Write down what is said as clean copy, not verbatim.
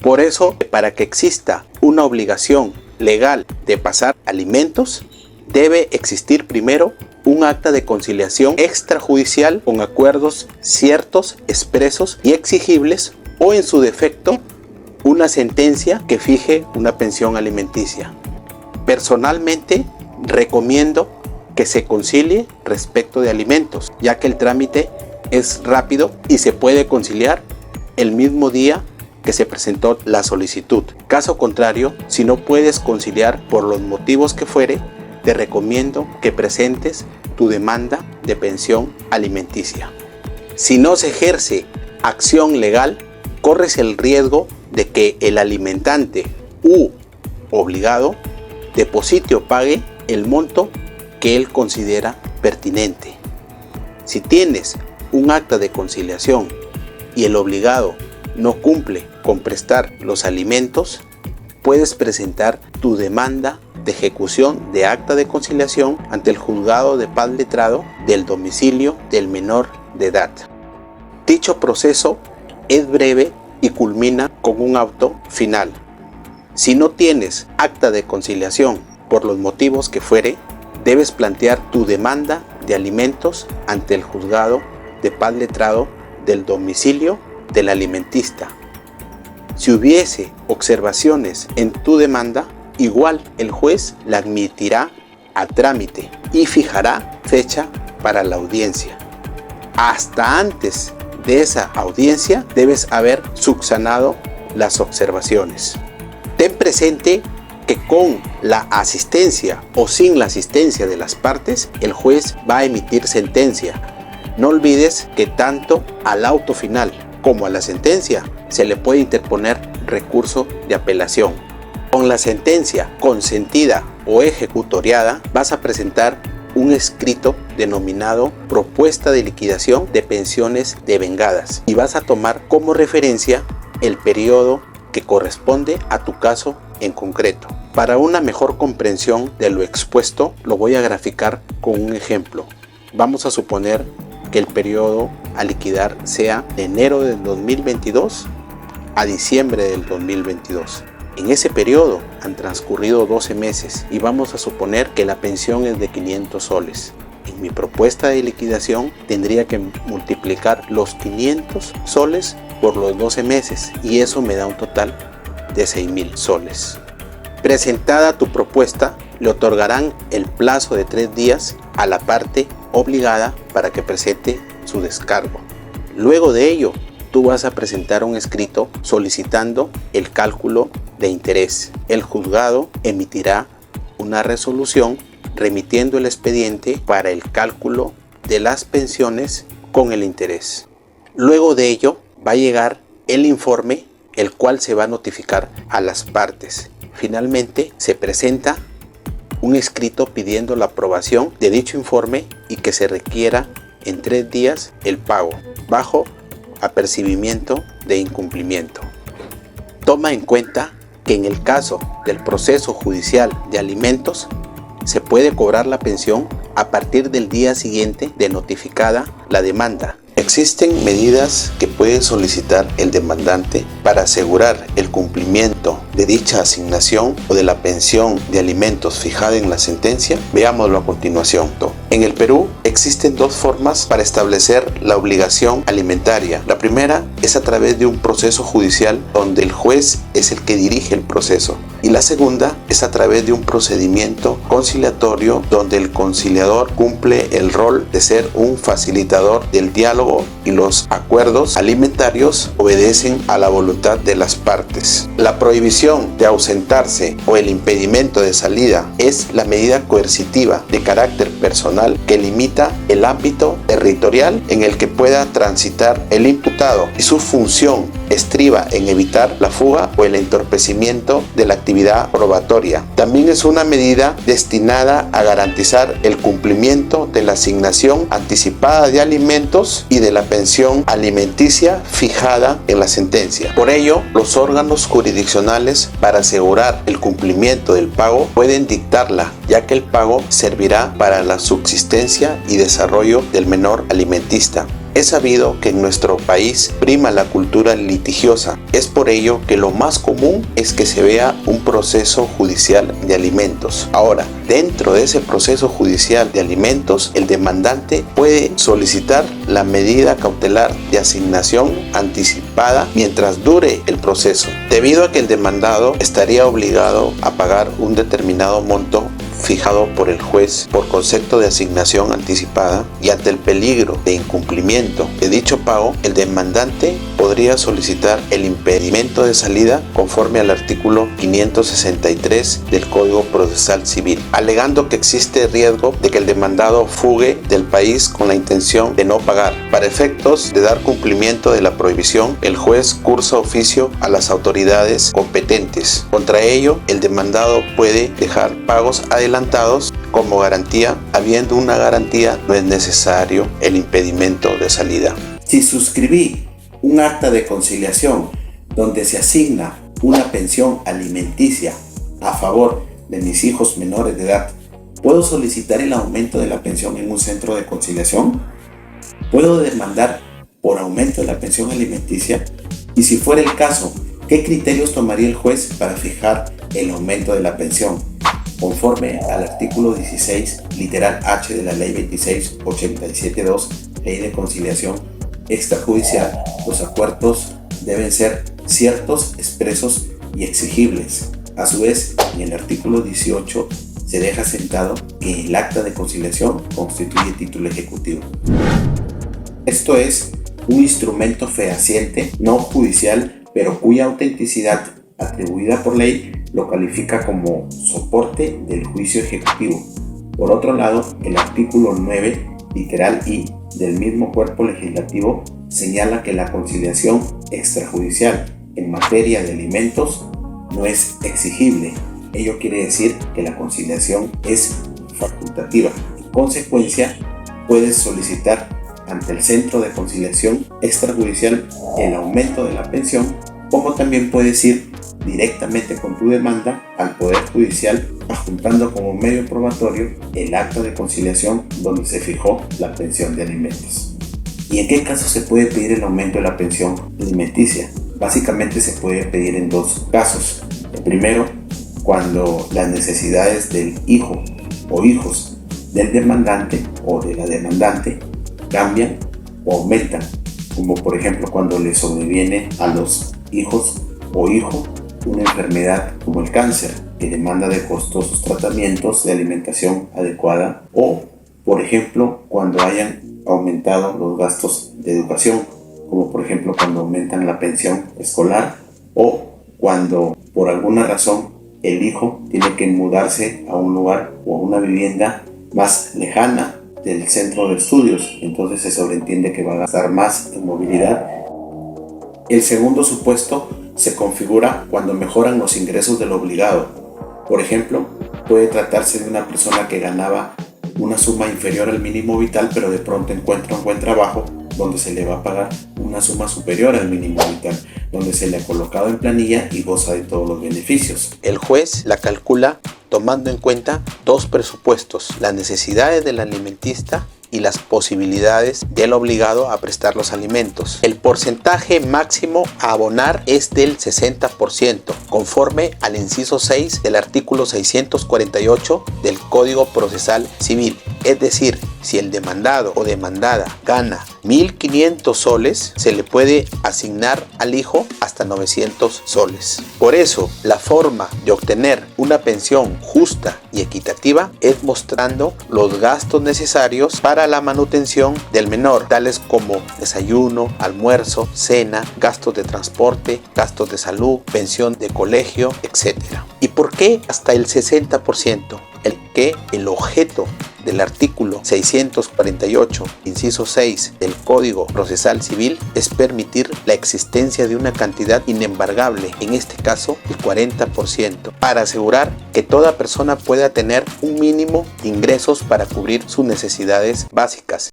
Por eso, para que exista una obligación legal de pasar alimentos, debe existir primero un acta de conciliación extrajudicial con acuerdos ciertos, expresos y exigibles, o en su defecto, una sentencia que fije una pensión alimenticia. Personalmente, recomiendo que se concilie respecto de alimentos, ya que el trámite es rápido y se puede conciliar el mismo día que se presentó la solicitud. Caso contrario, si no puedes conciliar por los motivos que fuere, te recomiendo que presentes tu demanda de pensión alimenticia. Si no se ejerce acción legal, corres el riesgo de que el alimentante u obligado deposite o pague el monto que él considera pertinente. Si tienes un acta de conciliación y el obligado no cumple con prestar los alimentos, puedes presentar tu demanda de ejecución de acta de conciliación ante el juzgado de paz letrado del domicilio del menor de edad. Dicho proceso es breve y culmina con un auto final. Si no tienes acta de conciliación por los motivos que fuere, debes plantear tu demanda de alimentos ante el juzgado de paz letrado del domicilio del alimentista. Si hubiese observaciones en tu demanda, igual el juez la admitirá a trámite y fijará fecha para la audiencia. Hasta antes de esa audiencia debes haber subsanado las observaciones. Ten presente que con la asistencia o sin la asistencia de las partes, el juez va a emitir sentencia. No olvides que tanto al auto final como a la sentencia se le puede interponer recurso de apelación. Con la sentencia consentida o ejecutoriada vas a presentar un escrito denominado Propuesta de Liquidación de Pensiones Devengadas y vas a tomar como referencia el periodo que corresponde a tu caso en concreto. Para una mejor comprensión de lo expuesto, lo voy a graficar con un ejemplo. Vamos a suponer que el periodo a liquidar sea de enero del 2022 a diciembre del 2022. En ese periodo han transcurrido 12 meses y vamos a suponer que la pensión es de 500 soles. En mi propuesta de liquidación tendría que multiplicar los 500 soles por los 12 meses y eso me da un total de 6.000 soles. Presentada tu propuesta, le otorgarán el plazo de 3 días a la parte obligada para que presente su descargo. Luego de ello, tú vas a presentar un escrito solicitando el cálculo de interés. El juzgado emitirá una resolución remitiendo el expediente para el cálculo de las pensiones con el interés. Luego de ello va a llegar el informe, el cual se va a notificar a las partes. Finalmente se presenta un escrito pidiendo la aprobación de dicho informe y que se requiera en 3 días el pago bajo apercibimiento de incumplimiento. Toma en cuenta que en el caso del proceso judicial de alimentos se puede cobrar la pensión a partir del día siguiente de notificada la demanda. Existen medidas que puede solicitar el demandante para asegurar el cumplimiento de dicha asignación o de la pensión de alimentos fijada en la sentencia. Veámoslo a continuación. En el Perú existen 2 formas para establecer la obligación alimentaria. La primera es a través de un proceso judicial donde el juez es el que dirige el proceso. Y la segunda es a través de un procedimiento conciliatorio donde el conciliador cumple el rol de ser un facilitador del diálogo y los acuerdos alimentarios obedecen a la voluntad de las partes. La prohibición de ausentarse o el impedimento de salida es la medida coercitiva de carácter personal que limita el ámbito territorial en el que pueda transitar el imputado y su función estriba en evitar la fuga o el entorpecimiento de la actividad probatoria. También es una medida destinada a garantizar el cumplimiento de la asignación anticipada de alimentos y de la pensión alimenticia fijada en la sentencia. Por ello, los órganos jurisdiccionales para asegurar el cumplimiento del pago pueden dictarla, ya que el pago servirá para la subsistencia y desarrollo del menor alimentista. Es sabido que en nuestro país prima la cultura litigiosa. Es por ello que lo más común es que se vea un proceso judicial de alimentos. Ahora, dentro de ese proceso judicial de alimentos, el demandante puede solicitar la medida cautelar de asignación anticipada mientras dure el proceso, debido a que el demandado estaría obligado a pagar un determinado monto fijado por el juez por concepto de asignación anticipada, y ante el peligro de incumplimiento de dicho pago, el demandante podría solicitar el impedimento de salida conforme al artículo 563 del Código Procesal Civil, alegando que existe riesgo de que el demandado fugue del país con la intención de no pagar. Para efectos de dar cumplimiento de la prohibición, el juez cursa oficio a las autoridades competentes. Contra ello, el demandado puede dejar pagos adelantados como garantía. Habiendo una garantía, no es necesario el impedimento de salida. Si suscribí un acta de conciliación donde se asigna una pensión alimenticia a favor de mis hijos menores de edad, ¿puedo solicitar el aumento de la pensión en un centro de conciliación? ¿Puedo demandar por aumento de la pensión alimenticia? Y si fuera el caso, ¿qué criterios tomaría el juez para fijar el aumento de la pensión? Conforme al artículo 16, literal H de la Ley 2687.2, Ley de Conciliación Extrajudicial, los acuerdos deben ser ciertos, expresos y exigibles. A su vez, en el artículo 18 se deja sentado que el acta de conciliación constituye título ejecutivo. Esto es un instrumento fehaciente, no judicial, pero cuya autenticidad atribuida por ley lo califica como soporte del juicio ejecutivo. Por otro lado, el artículo 9, literal I, del mismo cuerpo legislativo señala que la conciliación extrajudicial en materia de alimentos no es exigible. Ello quiere decir que la conciliación es facultativa. En consecuencia, puedes solicitar ante el centro de conciliación extrajudicial el aumento de la pensión, como también puedes ir directamente con tu demanda al Poder Judicial, adjuntando como medio probatorio el acta de conciliación donde se fijó la pensión de alimentos. ¿Y en qué caso se puede pedir el aumento de la pensión alimenticia? Básicamente se puede pedir en dos casos. El primero, cuando las necesidades del hijo o hijos del demandante o de la demandante cambian o aumentan, como por ejemplo cuando le sobreviene a los hijos o hijo una enfermedad como el cáncer que demanda de costosos tratamientos de alimentación adecuada, o por ejemplo cuando hayan aumentado los gastos de educación, como por ejemplo cuando aumentan la pensión escolar, o cuando por alguna razón el hijo tiene que mudarse a un lugar o a una vivienda más lejana del centro de estudios, entonces se sobreentiende que va a gastar más en movilidad. El segundo supuesto se configura cuando mejoran los ingresos del obligado. Por ejemplo, puede tratarse de una persona que ganaba una suma inferior al mínimo vital, pero de pronto encuentra un buen trabajo donde se le va a pagar una suma superior al mínimo vital, donde se le ha colocado en planilla y goza de todos los beneficios. El juez la calcula tomando en cuenta dos presupuestos: las necesidades del alimentista y las posibilidades del obligado a prestar los alimentos. El porcentaje máximo a abonar es del 60%, conforme al inciso 6 del artículo 648 del Código Procesal Civil. Es decir, si el demandado o demandada gana 1.500 soles, se le puede asignar al hijo hasta 900 soles. Por eso, la forma de obtener una pensión justa y equitativa es mostrando los gastos necesarios para la manutención del menor, tales como desayuno, almuerzo, cena, gastos de transporte, gastos de salud, pensión de colegio, etc. ¿Y por qué hasta el 60%? El objeto del artículo 648, inciso 6 del Código Procesal Civil es permitir la existencia de una cantidad inembargable, en este caso el 40%, para asegurar que toda persona pueda tener un mínimo de ingresos para cubrir sus necesidades básicas.